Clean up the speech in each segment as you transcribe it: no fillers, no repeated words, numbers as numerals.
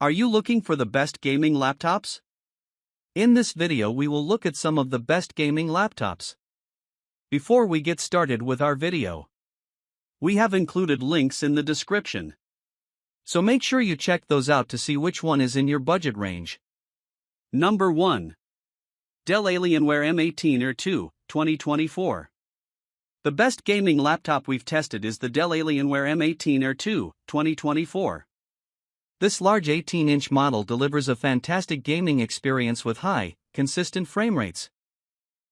Are you looking for the best gaming laptops? In this video we will look at some of the best gaming laptops. Before we get started with our video, we have included links in the description. So make sure you check those out to see which one is in your budget range. Number 1. Dell Alienware M18 2, 2024. The best gaming laptop we've tested is the Dell Alienware M18 2, 2024. This large 18-inch model delivers a fantastic gaming experience with high, consistent frame rates.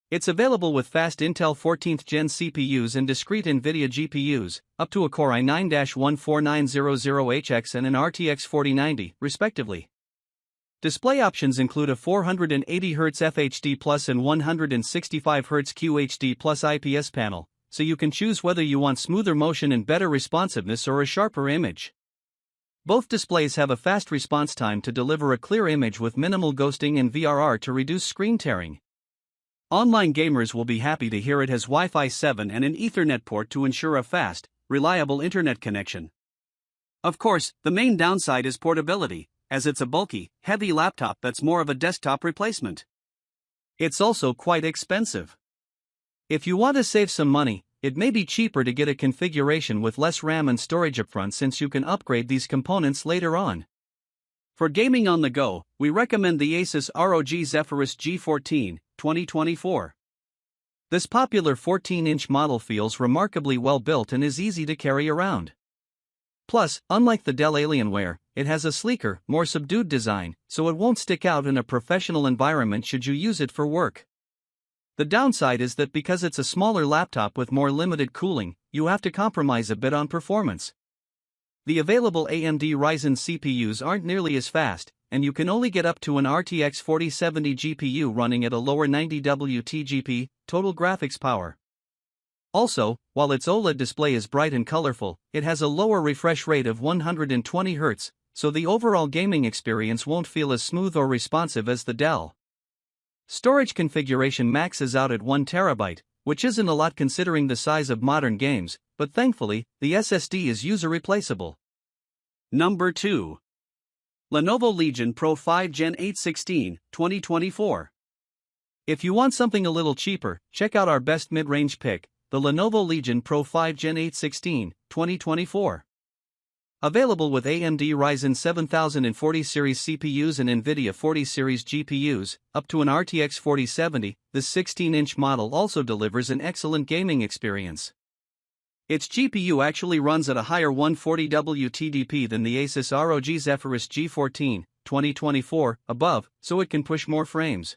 It's available with fast Intel 14th Gen CPUs and discrete NVIDIA GPUs, up to a Core i9-14900HX and an RTX 4090, respectively. Display options include a 480Hz FHD Plus and 165Hz QHD Plus IPS panel, so you can choose whether you want smoother motion and better responsiveness or a sharper image. Both displays have a fast response time to deliver a clear image with minimal ghosting and VRR to reduce screen tearing. Online gamers will be happy to hear it has Wi-Fi 7 and an Ethernet port to ensure a fast, reliable internet connection. Of course, the main downside is portability, as it's a bulky, heavy laptop that's more of a desktop replacement. It's also quite expensive. If you want to save some money, it may be cheaper to get a configuration with less RAM and storage upfront since you can upgrade these components later on. For gaming on the go, we recommend the ASUS ROG Zephyrus G14, 2024. This popular 14-inch model feels remarkably well built and is easy to carry around. Plus, unlike the Dell Alienware, it has a sleeker, more subdued design, so it won't stick out in a professional environment should you use it for work. The downside is that because it's a smaller laptop with more limited cooling, you have to compromise a bit on performance. The available AMD Ryzen CPUs aren't nearly as fast, and you can only get up to an RTX 4070 GPU running at a lower 90W TGP, total graphics power. Also, while its OLED display is bright and colorful, it has a lower refresh rate of 120 Hz, so the overall gaming experience won't feel as smooth or responsive as the Dell. Storage configuration maxes out at 1TB, which isn't a lot considering the size of modern games, but thankfully, the SSD is user replaceable. Number 2. Lenovo Legion Pro 5 Gen 816, 2024. If you want something a little cheaper, check out our best mid-range pick, the Lenovo Legion Pro 5 Gen 816, 2024. Available with AMD Ryzen 7040 series CPUs and NVIDIA 40 series GPUs, up to an RTX 4070, this 16-inch model also delivers an excellent gaming experience. Its GPU actually runs at a higher 140W TDP than the ASUS ROG Zephyrus G14, 2024, above, so it can push more frames.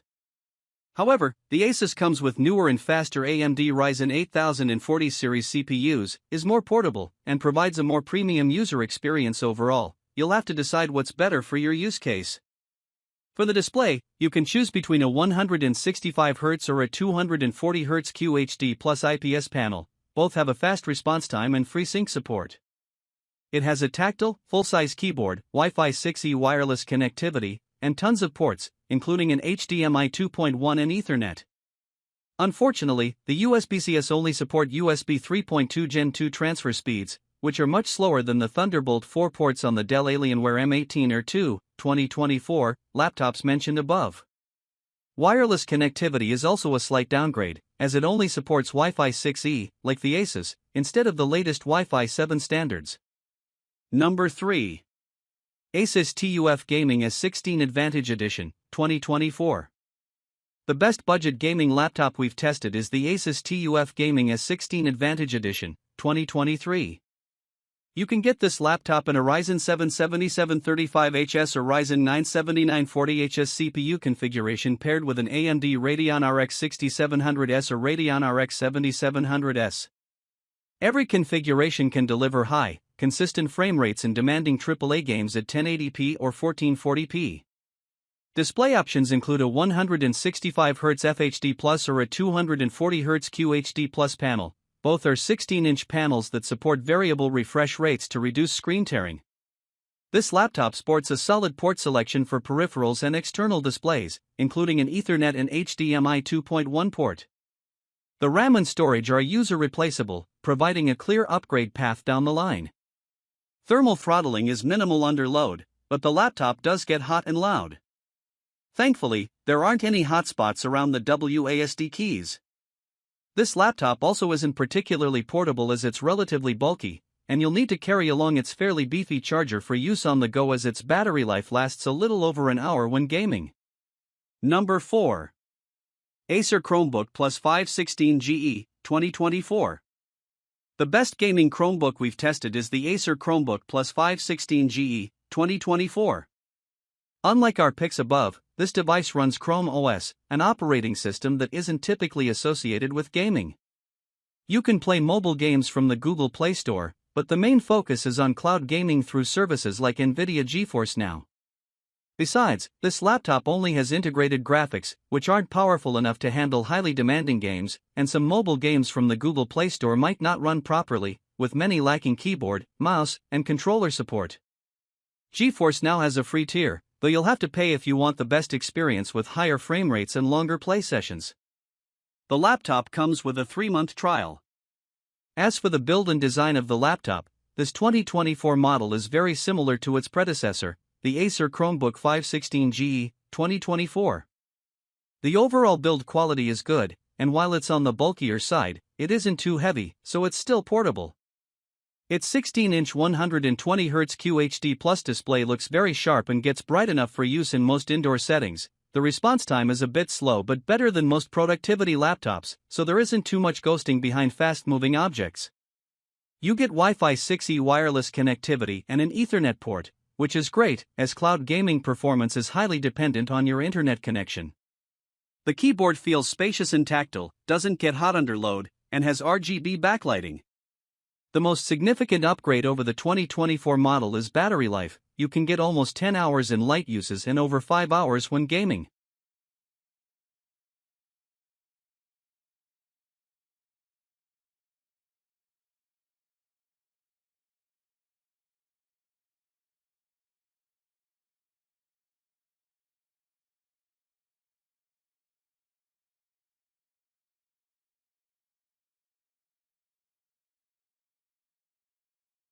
However, the ASUS comes with newer and faster AMD Ryzen 8040 series CPUs, is more portable, and provides a more premium user experience overall. You'll have to decide what's better for your use case. For the display, you can choose between a 165Hz or a 240Hz QHD Plus IPS panel. Both have a fast response time and FreeSync support. It has a tactile, full-size keyboard, Wi-Fi 6E wireless connectivity, and tons of ports, including an HDMI 2.1 and Ethernet. Unfortunately, the USB-Cs only support USB 3.2 Gen 2 transfer speeds, which are much slower than the Thunderbolt 4 ports on the Dell Alienware M18 2, 2024, laptops mentioned above. Wireless connectivity is also a slight downgrade, as it only supports Wi-Fi 6E, like the ASUS, instead of the latest Wi-Fi 7 standards. Number 3. ASUS TUF Gaming S16 Advantage Edition, 2024. The best budget gaming laptop we've tested is the ASUS TUF Gaming S16 Advantage Edition, 2023. You can get this laptop in a Ryzen 7 7735HS or Ryzen 9 7940HS CPU configuration paired with an AMD Radeon RX 6700S or Radeon RX 7700S. Every configuration can deliver high, consistent frame rates in demanding AAA games at 1080p or 1440p. Display options include a 165Hz FHD Plus or a 240Hz QHD Plus panel. Both are 16-inch panels that support variable refresh rates to reduce screen tearing. This laptop sports a solid port selection for peripherals and external displays, including an Ethernet and HDMI 2.1 port. The RAM and storage are user replaceable, providing a clear upgrade path down the line. Thermal throttling is minimal under load, but the laptop does get hot and loud. Thankfully, there aren't any hotspots around the WASD keys. This laptop also isn't particularly portable as it's relatively bulky, and you'll need to carry along its fairly beefy charger for use on the go as its battery life lasts a little over an hour when gaming. Number 4. Acer Chromebook Plus 516GE, 2024. The best gaming Chromebook we've tested is the Acer Chromebook Plus 516GE, 2024. Unlike our picks above, this device runs Chrome OS, an operating system that isn't typically associated with gaming. You can play mobile games from the Google Play Store, but the main focus is on cloud gaming through services like NVIDIA GeForce Now. Besides, this laptop only has integrated graphics, which aren't powerful enough to handle highly demanding games, and some mobile games from the Google Play Store might not run properly, with many lacking keyboard, mouse, and controller support. GeForce Now has a free tier, though you'll have to pay if you want the best experience with higher frame rates and longer play sessions. The laptop comes with a 3-month trial. As for the build and design of the laptop, this 2024 model is very similar to its predecessor, the Acer Chromebook 516GE, 2024. The overall build quality is good, and while it's on the bulkier side, it isn't too heavy, so it's still portable. Its 16-inch 120Hz QHD Plus display looks very sharp and gets bright enough for use in most indoor settings. The response time is a bit slow but better than most productivity laptops, so there isn't too much ghosting behind fast-moving objects. You get Wi-Fi 6E wireless connectivity and an Ethernet port, which is great, as cloud gaming performance is highly dependent on your internet connection. The keyboard feels spacious and tactile, doesn't get hot under load, and has RGB backlighting. The most significant upgrade over the 2024 model is battery life. You can get almost 10 hours in light uses and over 5 hours when gaming.